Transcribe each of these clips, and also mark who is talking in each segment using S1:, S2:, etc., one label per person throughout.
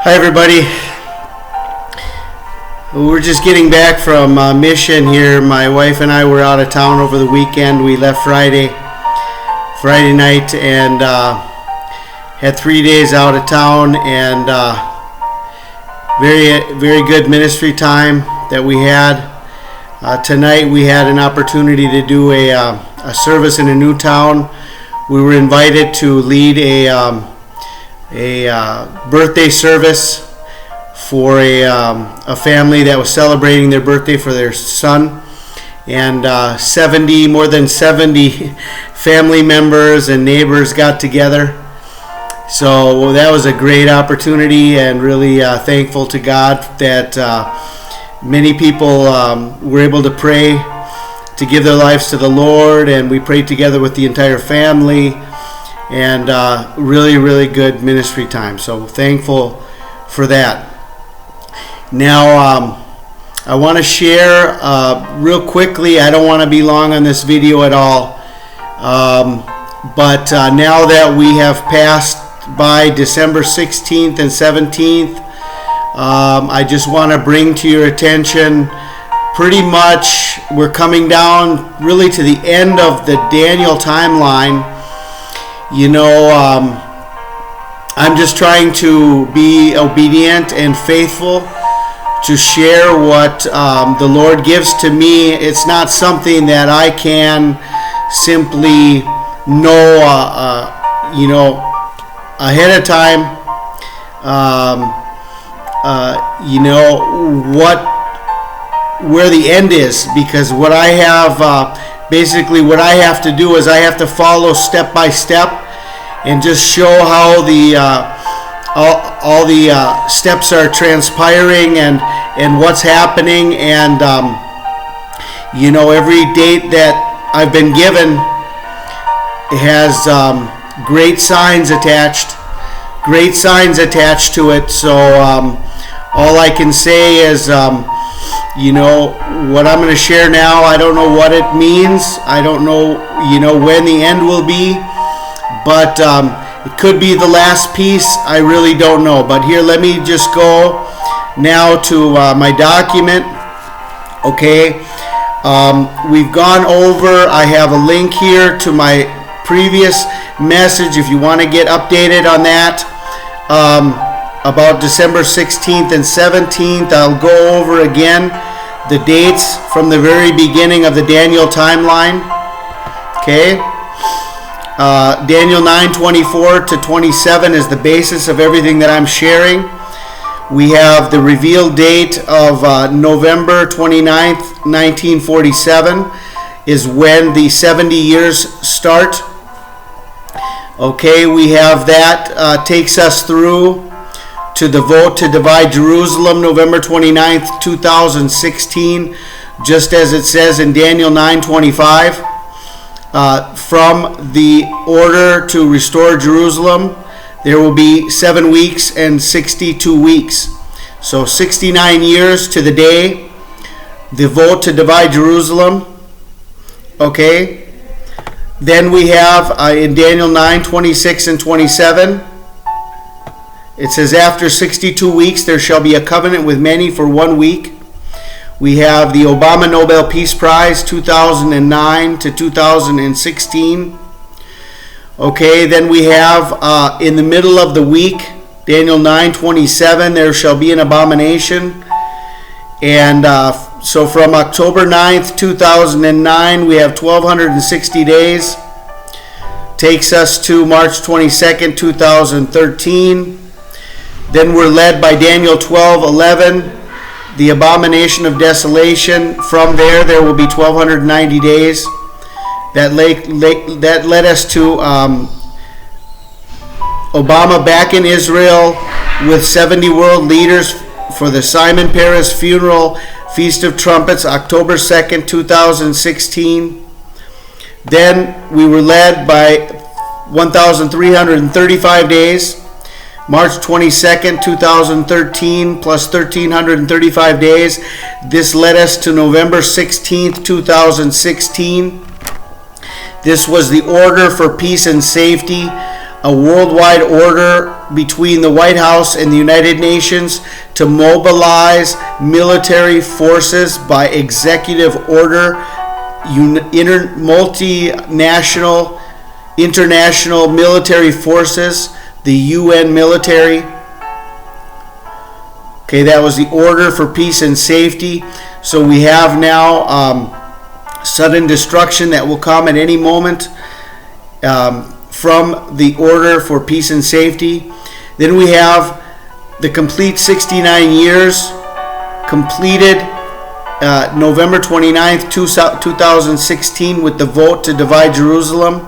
S1: Hi everybody. We're just getting back from mission here. My wife and I were out of town over the weekend. We left Friday night and had 3 days out of town, and very good ministry time that we had. Tonight we had an opportunity to do a service in a new town. We were invited to lead a birthday service for a family that was celebrating their birthday for their son, and more than 70 family members and neighbors got together. So that was a great opportunity, and really thankful to God that many people were able to pray to give their lives to the Lord, and we prayed together with the entire family, and really good ministry time. So thankful for that. Now I want to share real quickly. I don't want to be long on this video at all, but now that we have passed by December 16th and 17th, I just want to bring to your attention, pretty much we're coming down really to the end of the Daniel timeline. You know, I'm just trying to be obedient and faithful to share what the Lord gives to me. It's not something that I can simply know, ahead of time. Where the end is, because what I have what I have to do is I have to follow step by step and just show how all the steps are transpiring and what's happening, and every date that I've been given has great signs attached to it. So all I can say is what I'm going to share now, I don't know what it means. I don't know, when the end will be, but it could be the last piece. I really don't know. But here, let me just go now to my document. Okay, we've gone over. I have a link here to my previous message if you want to get updated on that. About December 16th and 17th, I'll go over again the dates from the very beginning of the Daniel timeline. Okay, Daniel 9:24 to 27 is the basis of everything that I'm sharing. We have the revealed date of November 29th, 1947 is when the 70 years start. Okay, we have that takes us through to the vote to divide Jerusalem, November 29th, 2016, just as it says in Daniel 9:25. From the order to restore Jerusalem, there will be 7 weeks and 62 weeks. So 69 years to the day, the vote to divide Jerusalem. Okay. Then we have in Daniel 9:26 and 27, it says, after 62 weeks there shall be a covenant with many for 1 week. We have the Obama Nobel Peace Prize 2009 to 2016. Okay, then we have in the middle of the week, Daniel 9:27, there shall be an abomination. And so from October 9th, 2009, we have 1,260 days. Takes us to March 22nd, 2013. Then we're led by Daniel 12:11, the abomination of desolation. From there will be 1,290 days. That led us to Obama back in Israel with 70 world leaders for the Simon Peres funeral Feast of Trumpets, October 2nd, 2016. Then we were led by 1,335 days. March 22nd, 2013, plus 1,335 days. This led us to November 16th, 2016. This was the order for peace and safety a worldwide order between the White House and the United Nations to mobilize military forces by executive order, multinational, international military forces, the UN military. Okay, that was the order for peace and safety. So we have now sudden destruction that will come at any moment from the order for peace and safety. Then we have the complete 69 years completed November 29th, 2016 with the vote to divide Jerusalem.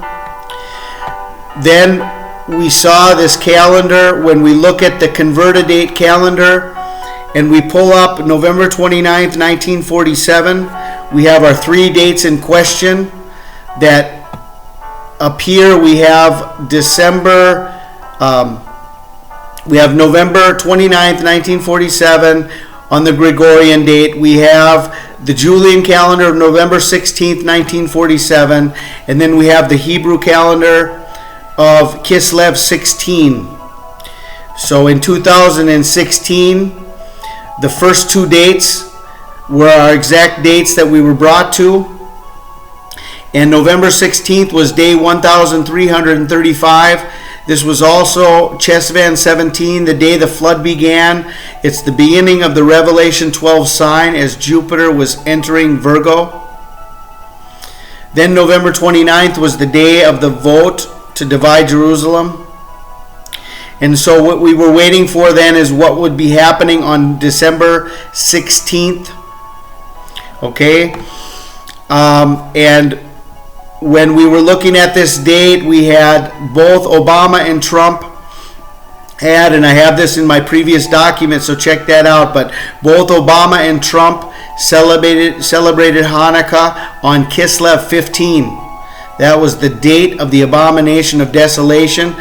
S1: Then we saw this calendar when we look at the converted date calendar and we pull up November 29th, 1947. We have our 3 dates in question that appear. We have November 29th, 1947 on the Gregorian date. We have the Julian calendar of November 16th, 1947, and then we have the Hebrew calendar of Kislev 16. So in 2016, the first 2 dates were our exact dates that we were brought to. And November 16th was day 1335. This was also Chesvan 17, the day the flood began. It's the beginning of the Revelation 12 sign as Jupiter was entering Virgo. Then November 29th was the day of the vote to divide Jerusalem. And so what we were waiting for then is what would be happening on December 16th. Okay? And when we were looking at this date, we had both Obama and Trump had, and I have this in my previous document, so check that out, but both Obama and Trump celebrated Hanukkah on Kislev 15. That was the date of the abomination of desolation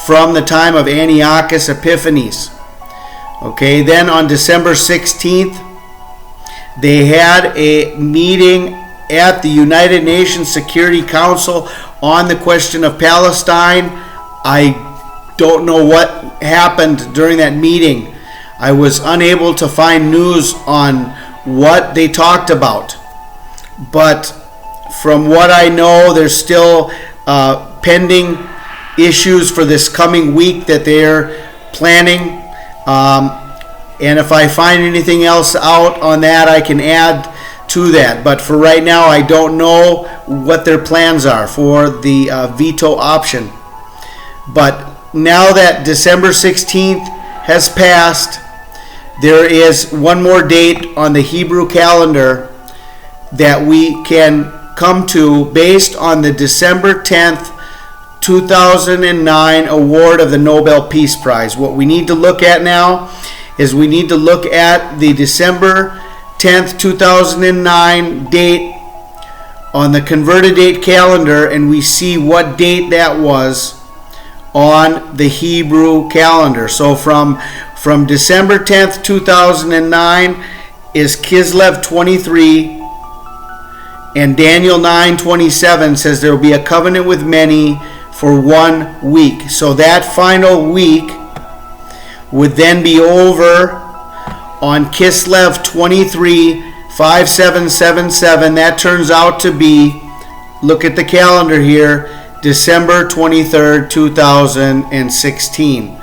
S1: from the time of Antiochus Epiphanes. Okay, then on December 16th, they had a meeting at the United Nations Security Council on the question of Palestine. I don't know what happened during that meeting. I was unable to find news on what they talked about. But from what I know, there's still pending issues for this coming week that they're planning. And if I find anything else out on that, I can add to that. But for right now, I don't know what their plans are for the veto option. But now that December 16th has passed, there is one more date on the Hebrew calendar that we can come to based on the December 10th, 2009 award of the Nobel Peace Prize. What we need to look at now is we need to look at the December 10th, 2009 date on the converted date calendar, and we see what date that was on the Hebrew calendar. So from December 10th, 2009 is Kislev 23, and Daniel 9:27 says there will be a covenant with many for 1 week. So that final week would then be over on Kislev 23, 5777. That turns out to be, look at the calendar here, December 23rd, 2016.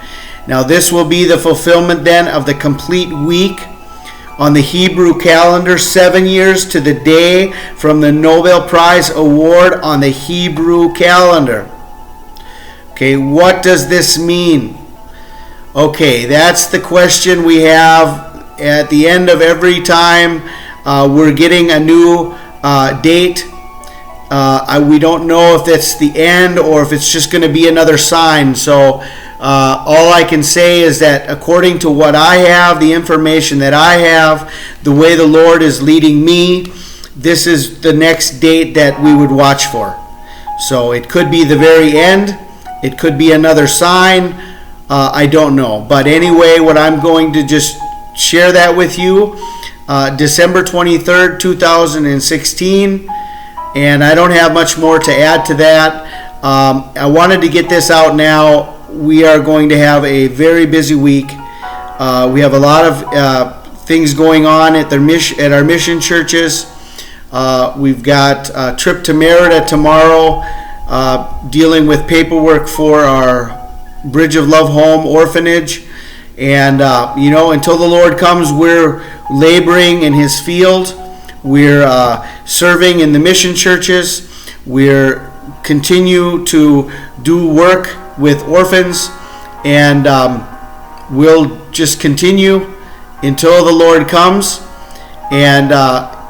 S1: Now this will be the fulfillment then of the complete week on the Hebrew calendar, 7 years to the day from the Nobel Prize award on the Hebrew calendar. Okay, what does this mean? Okay, that's the question we have at the end of every time we're getting a new date. We don't know if that's the end or if it's just going to be another sign. So all I can say is that according to what I have, the information that I have, the way the Lord is leading me, this is the next date that we would watch for. So it could be the very end. It could be another sign. I don't know. But anyway, what I'm going to just share that with you. December 23rd, 2016. And I don't have much more to add to that. I wanted to get this out now. We are going to have a very busy week. We have a lot of things going on at our mission churches. We've got a trip to Merida tomorrow, dealing with paperwork for our Bridge of Love Home orphanage. And, until the Lord comes, we're laboring in His field. We're serving in the mission churches. We're continue to do work with orphans. And we'll just continue until the Lord comes. And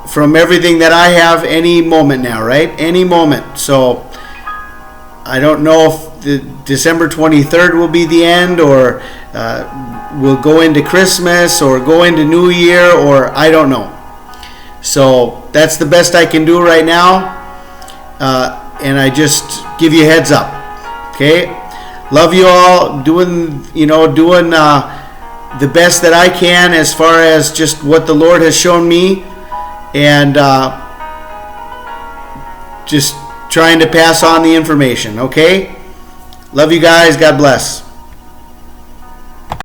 S1: from everything that I have, any moment now, right? Any moment. So I don't know if the December 23rd will be the end, or we'll go into Christmas, or go into New Year, or I don't know. So that's the best I can do right now. And I just give you a heads up. Okay? Love you all. Doing the best that I can as far as just what the Lord has shown me, and just trying to pass on the information. Okay? Love you guys. God bless.